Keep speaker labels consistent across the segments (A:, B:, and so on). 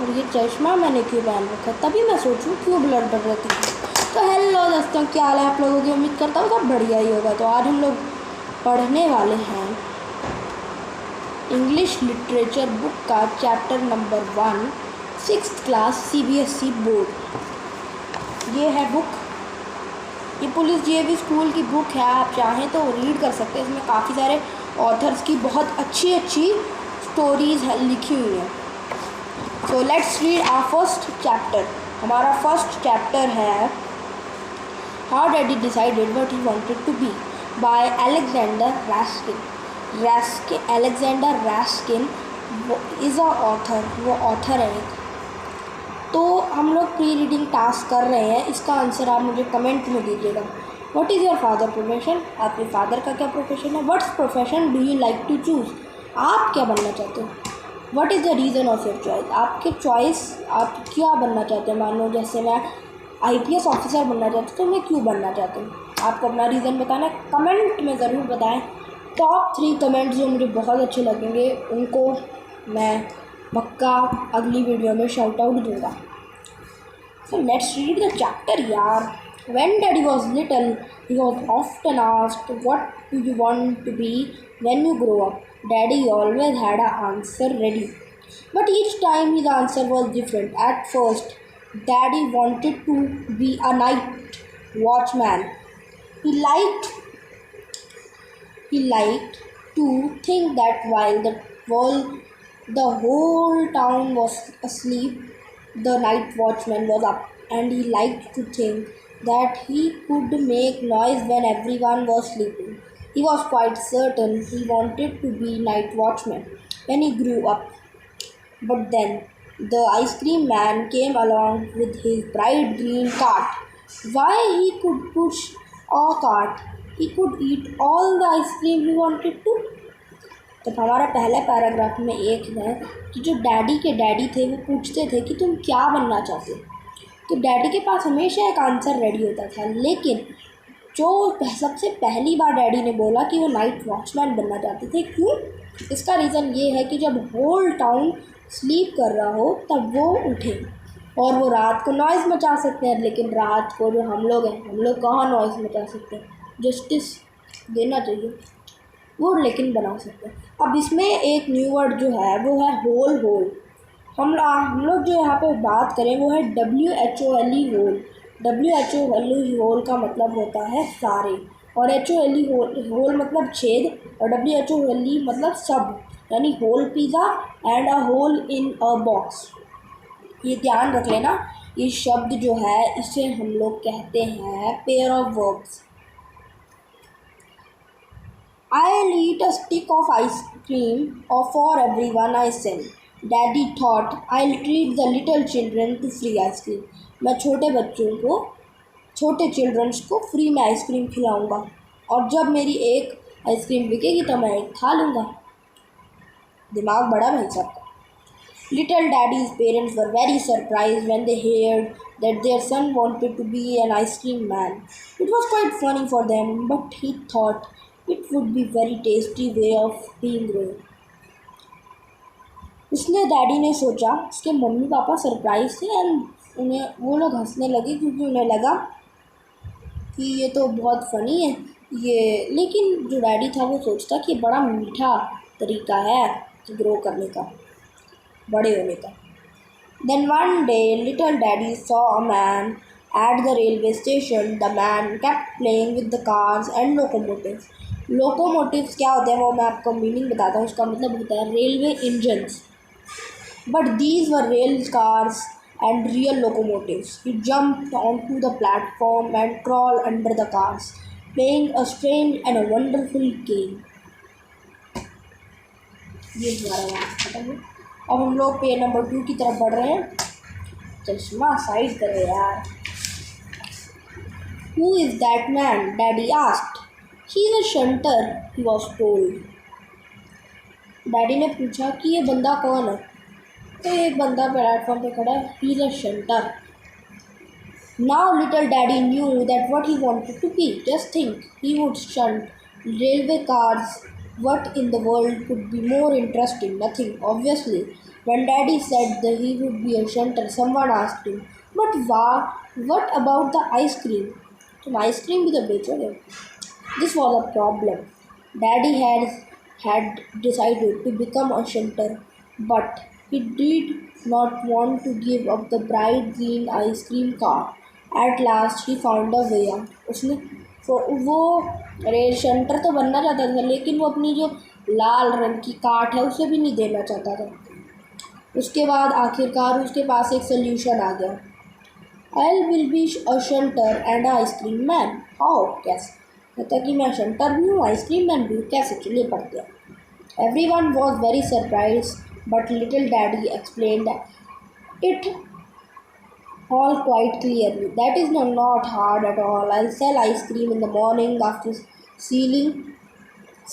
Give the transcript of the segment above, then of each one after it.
A: और ये चश्मा मैंने क्यों पहन रखा, तभी मैं सोचूं क्यों ब्लड बढ़ रही थी। तो हेलो दोस्तों, क्या हाल है आप लोगों की। उम्मीद करता हूँ सब बढ़िया ही होगा। तो आज हम लोग पढ़ने वाले हैं इंग्लिश लिटरेचर बुक का chapter number 1, 6th class CBSE board. ये है बुक, ये पुलिस GAV स्कूल की बुक है। आप चाहें तो रीड कर सकते हैं। इसमें काफ़ी सारे ऑथर्स की बहुत अच्छी अच्छी स्टोरीज है लिखी हुई हैं। So let's read our first chapter. हमारा फर्स्ट चैप्टर है how daddy decided what he wanted to be by Alexander Raskin. Alexander Raskin is a author, वो ऑथर है एक। तो हम लोग प्री रीडिंग टास्क कर रहे हैं। इसका आंसर आप मुझे कमेंट में दीजिएगा। What is your father profession, आपके फादर का क्या प्रोफेशन है। What's profession do you like to choose, आप क्या बनना चाहते हो। What is the reason of your choice, आपके चॉइस आप क्या बनना चाहते हैं। मान लो जैसे मैं IPS ऑफिसर बनना चाहती हूँ, तो मैं क्यों बनना चाहती हूँ। आपको अपना रीज़न बताना है, कमेंट में ज़रूर बताएं। टॉप 3 कमेंट्स जो मुझे बहुत अच्छे लगेंगे उनको मैं पक्का अगली वीडियो में शाउट आउट दूँगा। So let's read the chapter यार। When Daddy was little, he was often asked, "What do you want to be when you grow up?" Daddy always had an answer ready, but each time his answer was different. At first, Daddy wanted to be a night watchman. He liked to think that while the whole town was asleep, the night watchman was up, and he liked to think that he could make noise when everyone was sleeping. He was quite certain he wanted to be night watchman when he grew up. But then the ice cream man came along with his bright green cart. Why he could push a cart, he could eat all the ice cream he wanted to. तो हमारा पहले paragraph में एक है कि जो daddy के daddy थे वो पूछते थे कि तुम क्या बनना चाहते हो। तो डैडी के पास हमेशा एक आंसर रेडी होता था, लेकिन जो सबसे पहली बार डैडी ने बोला कि वो नाइट वॉचमैन बनना चाहते थे। क्यों? इसका रीज़न ये है कि जब होल टाउन स्लीप कर रहा हो तब वो उठे और वो रात को नॉइज़ मचा सकते हैं। लेकिन रात को जो हम लोग हैं, हम लोग कहाँ नॉइज़ मचा सकते हैं। जस्टिस देना चाहिए वो, लेकिन बना सकते हैं। अब इसमें एक न्यू वर्ड जो है वो है होल। हम लोग जो यहाँ पे बात करें वो है WHOLE होल। WHOLE होल का मतलब होता है सारे, और HOLE होल मतलब छेद, और WHOLE मतलब सब, यानी whole pizza and a whole in a box. ये ध्यान रख लेना। ये शब्द जो है इसे हम लोग कहते हैं pair of verbs. I'll eat a stick of ice cream or for everyone I send. Daddy thought I'll treat the little children to free ice cream. मैं छोटे चिल्ड्रंस को फ्री में आइसक्रीम खिलाऊंगा, और जब मेरी एक आइसक्रीम बिकेगी तो मैं एक खा लूँगा। दिमाग बड़ा भाई साहब का। Little Daddy's parents were very surprised when they heard that their son wanted to be an ice cream man. It was quite funny for them, but he thought it would be very tasty way of being growing. इसलिए daddy ने सोचा, उसके mummy papa surprise थे and उन्हें वो लोग हंसने लगे क्योंकि उन्हें लगा कि ये तो बहुत फ़नी है ये। लेकिन जो डैडी था वो सोचता कि बड़ा मीठा तरीका है ग्रो करने का, बड़े होने का। Then one day little daddy saw a man at the railway station. The man kept playing with the cars and locomotives. Locomotives क्या होते हैं वो मैं आपको मीनिंग बताता हूँ। उसका मतलब होता है railway engines, but these were rail cars and real locomotives. He jumped onto the platform and crawled under the cars, playing a strange and a wonderful game. ये हमारा वहाँ खत्म है। अब हम लोग पेज नंबर 2 की तरफ बढ़ रहे हैं। चश्मा साइड करो यार। Who is that man? Daddy asked. He's a shunter, he was told. Daddy ने पूछा कि ये बंदा कौन है। तो एक बंदा प्लेटफॉर्म पे खड़ा है, he's a shunter. Now little daddy knew that what he wanted to be. Just think, he would shunt railway cars. What in the world could be more interesting? Nothing, obviously. When Daddy said that he would be a shunter, someone asked him, "But what about the ice cream? तुम ice cream भी तो बेचोगे?" This was a problem. Daddy had decided to become a shunter, but he did not want to give up the bright green ice cream car. At last he found a way out. उसने वो rail shunter तो बनना चाहता था, लेकिन वो अपनी जो लाल रंग की काट है उसे भी नहीं देना चाहता था। उसके बाद आखिरकार उसके पास एक सोल्यूशन आ गया। I will be a shunter and ice cream man. How? कैसे? कहता कि मैं शंटर भी हूँ, आइसक्रीम मैन भी हूँ। कैसे? चलिए पढ़ते हैं। Everyone was very surprise but little daddy explained it all quite clearly. That is not hard at all. I'll sell ice cream in the morning after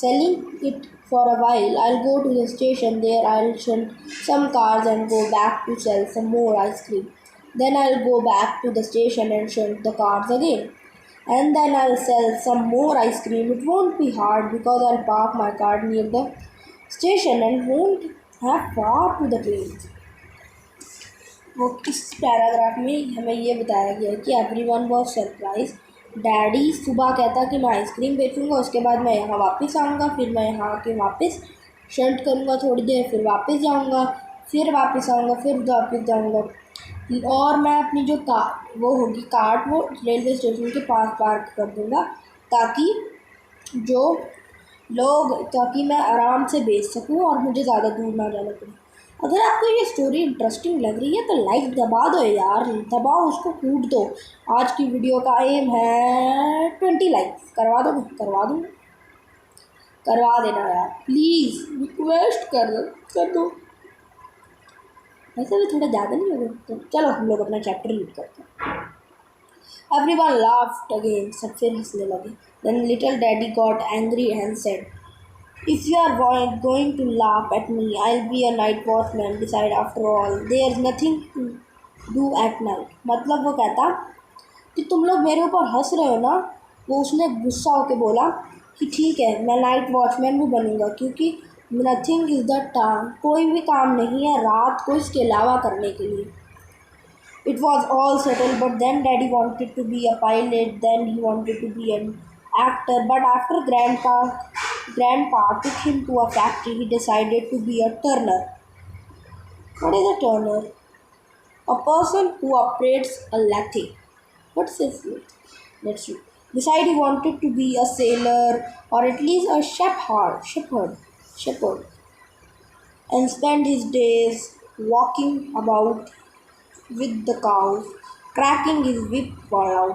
A: selling it for a while. I'll go to the station there. I'll shunt some cars and go back to sell some more ice cream. Then I'll go back to the station and shunt the cars again. And then I'll sell some more ice cream. It won't be hard because I'll park my car near the station and won't have far to the train. वो इस paragraph में हमें ये बताया गया है कि everyone was surprise. Daddy सुबह कहता कि मैं आइसक्रीम बेचूंगा, उसके बाद मैं यहाँ वापस आऊँगा, फिर मैं यहाँ आके वापस शंट करूँगा थोड़ी देर, फिर वापस जाऊँगा, फिर वापस आऊँगा, फिर वापस जाऊँगा, और मैं अपनी जो कार वो होगी कार्ट वो रेलवे स्टेशन के पास पार्क कर दूँगा ताकि ताकि मैं आराम से बेच सकूँ और मुझे ज़्यादा दूर ना जाना पड़े। अगर आपको ये स्टोरी इंटरेस्टिंग लग रही है तो लाइक दबा दो यार, दबाओ उसको, कूट दो। आज की वीडियो का एम है 20 लाइक्स। करवा दो? करवा देना यार, प्लीज़ रिक्वेस्ट कर दो। वैसे भी थोड़ा ज़्यादा नहीं होगा तो चलो हम लोग अपना चैप्टर रीड करते हैं। Everyone laughed again. सब फिर हंसने लगे। Then little daddy got angry and said, "If you are going to laugh at me, I'll be a night watchman beside. After all, there's nothing to do at night." मतलब वो कहता कि तुम लोग मेरे ऊपर हंस रहे हो ना। वो उसने गुस्सा होकर बोला कि ठीक है, मैं नाइट वॉचमैन भी बनूंगा, क्योंकि नथिंग इज़ द टाइम, कोई भी काम नहीं है रात को इसके अलावा करने के लिए। It was all settled, but then Daddy wanted to be a pilot, then he wanted to be an actor, but after Grandpa took him to a factory, he decided to be a turner. What is a turner? A person who operates a lathe. What's this? Let's see. Besides, he wanted to be a sailor or at least a shepherd, and spend his days walking about with the cows, cracking his whip loud.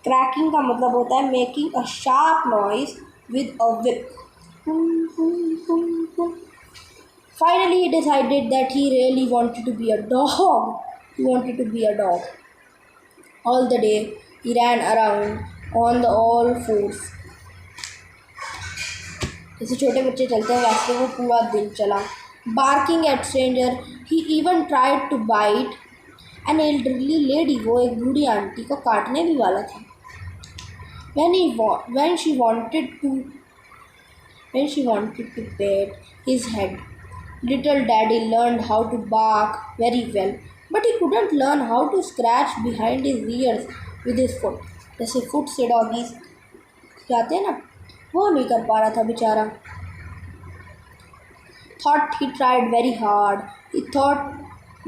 A: Cracking का मतलब होता है making a sharp noise with a whip. Finally, he decided that he really wanted to be a dog. He wanted to be a dog. All the day, he ran around on the all fours. जैसे छोटे बच्चे चलते हैं वैसे वो पूरा दिन चला. Barking at stranger, he even tried to bite an elderly lady. वो एक बूढ़ी आंटी को काटने भी वाला था. When she wanted to pet his head, little daddy learned how to bark very well, but he couldn't learn how to scratch behind his ears with his foot. जैसे foot से doggies जाते हैं ना, वो नहीं कर पा रहा था बेचारा. Thought he tried very hard. He thought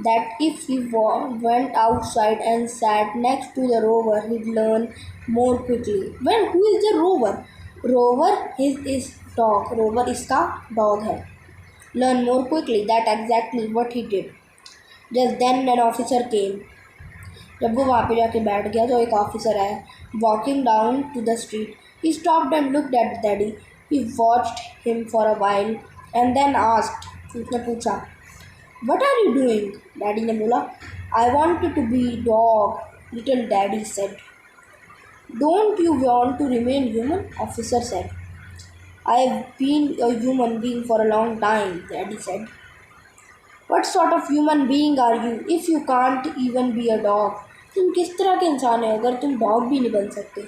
A: that if he went outside and sat next to the rover, he'd learn more quickly. Well, who is the rover? Rover is dog. Rover इसका dog है. Learn more quickly. That's exactly what he did. Just then an officer came. जब वो वहाँ पे जाके बैठ गया तो एक ऑफिसर आया. Walking down to the street, he stopped and looked at Daddy. He watched him for a while and then asked. उसने पूछा, "What are you doing?" Daddy ने बोला, "I wanted to be dog," little Daddy said. "Don't you want to remain human?" Officer said. "I've been a human being for a long time," Daddy said. "What sort of human being are you if you can't even be a dog?" तुम किस तरह के इंसान हो अगर तुम dog भी नहीं बन सकते?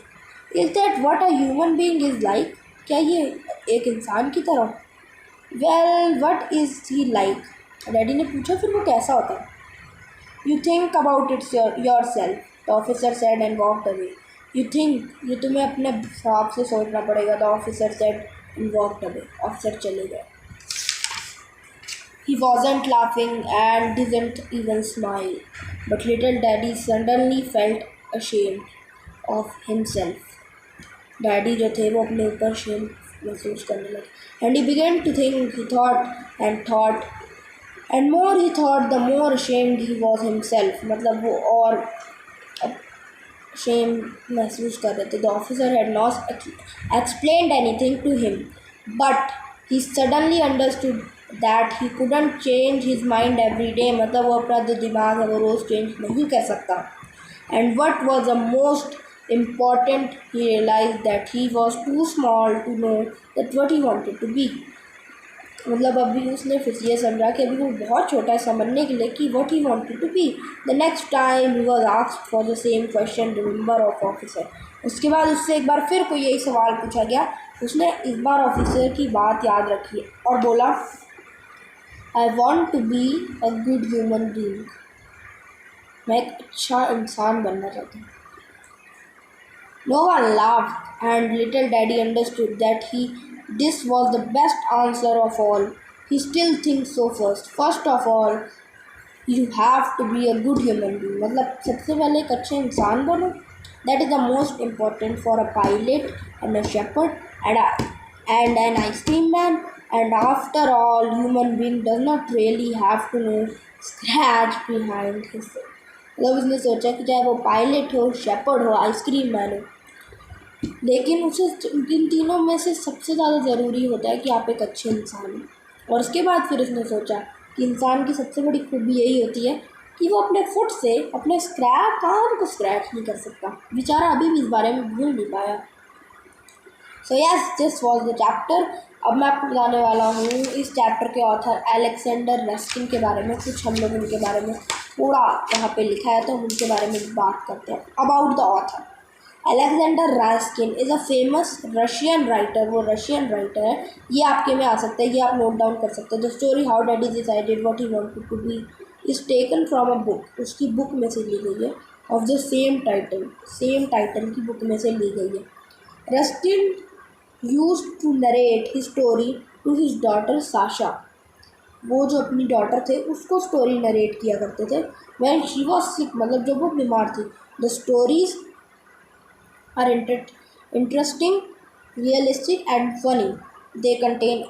A: Is that what a human being is like? क्या ये एक इंसान की तरह? Well, what is he like? Daddy ने पूछा फिर वो कैसा होता है? You think about it's your self, the officer said and walked away. You think, ये तुम्हें अपने हिसाब से सोचना पड़ेगा, the officer said and walked away. Officer चले गए। He wasn't laughing and didn't even smile, but little Daddy suddenly felt ashamed of himself. Daddy जो थे वो अपने ऊपर शेम महसूस करने लगे। And he began to think, he thought and more he thought the more ashamed he was himself. मतलब वो और शेम महसूस कर रहे थे। The officer had not explained anything to him, but he suddenly understood that he couldn't change his mind every day. मतलब वो अपना जो दिमाग है वो रोज़ चेंज नहीं कर सकता। And what was the most important, he realized that he was too small to know that what he wanted to be. मतलब अभी उसने फिर ये समझा कि अभी वो बहुत छोटा है समझने के लिए कि what he wanted to be. The next time he was asked for the same question, remember of officer. उसके बाद उससे एक बार फिर कोई यही सवाल पूछा गया। उसने इस बार ऑफिसर की बात याद रखी और बोला, I want to be a good human being. मैं एक अच्छा इंसान बनना चाहता हूँ। No one laughed, and little Daddy understood that this was the best answer of all. He still thinks so first. First of all, you have to be a good human being. मतलब सबसे पहले एक अच्छे इंसान बनो. That is the most important for a pilot and a shepherd and an ice cream man. And after all, human being does not really have to know scratch behind his. मतलब उसने सोचा कि चाहे वो पायलट हो, shepherd हो, ice cream man हो, लेकिन उसे इन तीनों में से सबसे ज़्यादा ज़रूरी होता है कि आप एक अच्छे इंसान हो। और उसके बाद फिर उसने सोचा कि इंसान की सबसे बड़ी खूबी यही होती है कि वो अपने फुट से अपने काम को स्क्रैच नहीं कर सकता। बेचारा अभी भी इस बारे में भूल नहीं पाया। सो yes, this was the chapter. अब मैं आपको बताने वाला हूँ इस चैप्टर के ऑथर अलेक्जेंडर रस्किन के बारे में। कुछ हम लोग उनके बारे में थोड़ा यहाँ पे लिखा है तो हम उनके बारे में बात करते हैं। About the author, Alexander Raskin is a famous Russian writer. वो रशियन राइटर है। ये आपके में आ सकता है, ये आप नोट डाउन कर सकते हैं। The story how daddy decided what he wanted to be is taken from a book. उसकी बुक में से ली गई है। ऑफ द सेम टाइटल की बुक में से ली गई है। Raskin used to narrate his story to his daughter Sasha. वो जो अपनी डॉटर थे उसको स्टोरी नरेट किया करते थे। व्हेन शी वॉज सिक, मतलब जब वो बीमार थी। The stories are interesting, realistic, and funny. They contain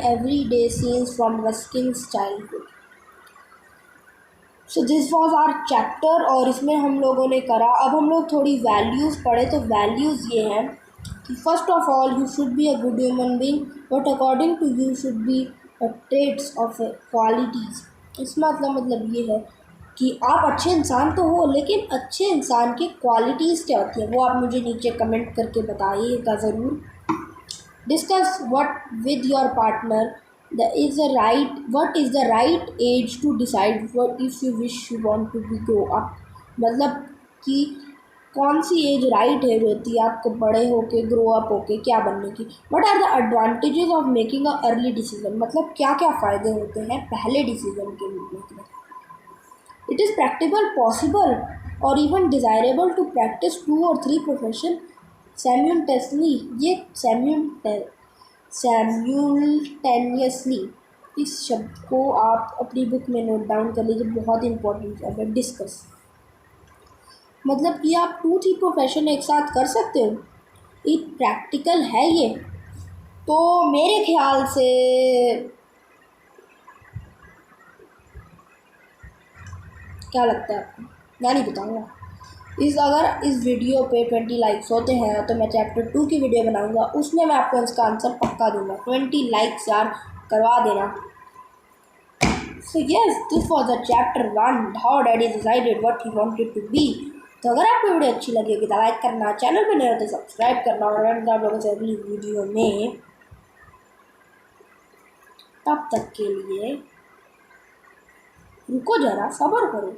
A: everyday scenes from Ruskin's childhood. So this was our chapter और इसमें हम लोगों ने करा। अब हम लोग थोड़ी वैल्यूज़ पढ़े। तो वैल्यूज़ ये हैं कि first of all you should be a good human being, but according to you should be a traits of qualities. इसका मतलब ये है कि आप अच्छे इंसान तो हो, लेकिन अच्छे इंसान की क्वालिटीज़ क्या होती है वो आप मुझे नीचे कमेंट करके बताइएगा ज़रूर। Discuss what with your partner what is the right age to decide what if you wish you want to be grow up. मतलब कि कौन सी एज राइट एज होती है आपको बड़े होके ग्रो अप होके क्या बनने की। What are the advantages of making a early decision. मतलब क्या क्या फ़ायदे होते हैं पहले डिसीजन के लेने के। It is practical, possible, or even desirable to practice 2 or 3 profession simultaneously. ये simultaneously इस शब्द को आप अपनी बुक में नोट डाउन कर लीजिए, बहुत इंपॉर्टेंट शब्द है। डिस्कस मतलब कि आप 2-3 प्रोफेशन एक साथ कर सकते हो। ये प्रैक्टिकल है ये। तो मेरे ख्याल से क्या लगता है आपको? मैं नहीं बताऊँगा। अगर इस वीडियो पे 20 लाइक्स होते हैं तो मैं चैप्टर 2 की वीडियो बनाऊँगा, उसमें मैं आपको इसका आंसर पक्का दूँगा। 20 लाइक्स यार करवा देना। So yes, this was the chapter 1, how daddy decided what he wanted to be. तो अगर आपको वीडियो अच्छी लगेगी तो लाइक करना, चैनल पे नए हो तो सब्सक्राइब करना और आप लोगों से अगली वीडियो में। तब तक के लिए रुको जरा, सब्र करो।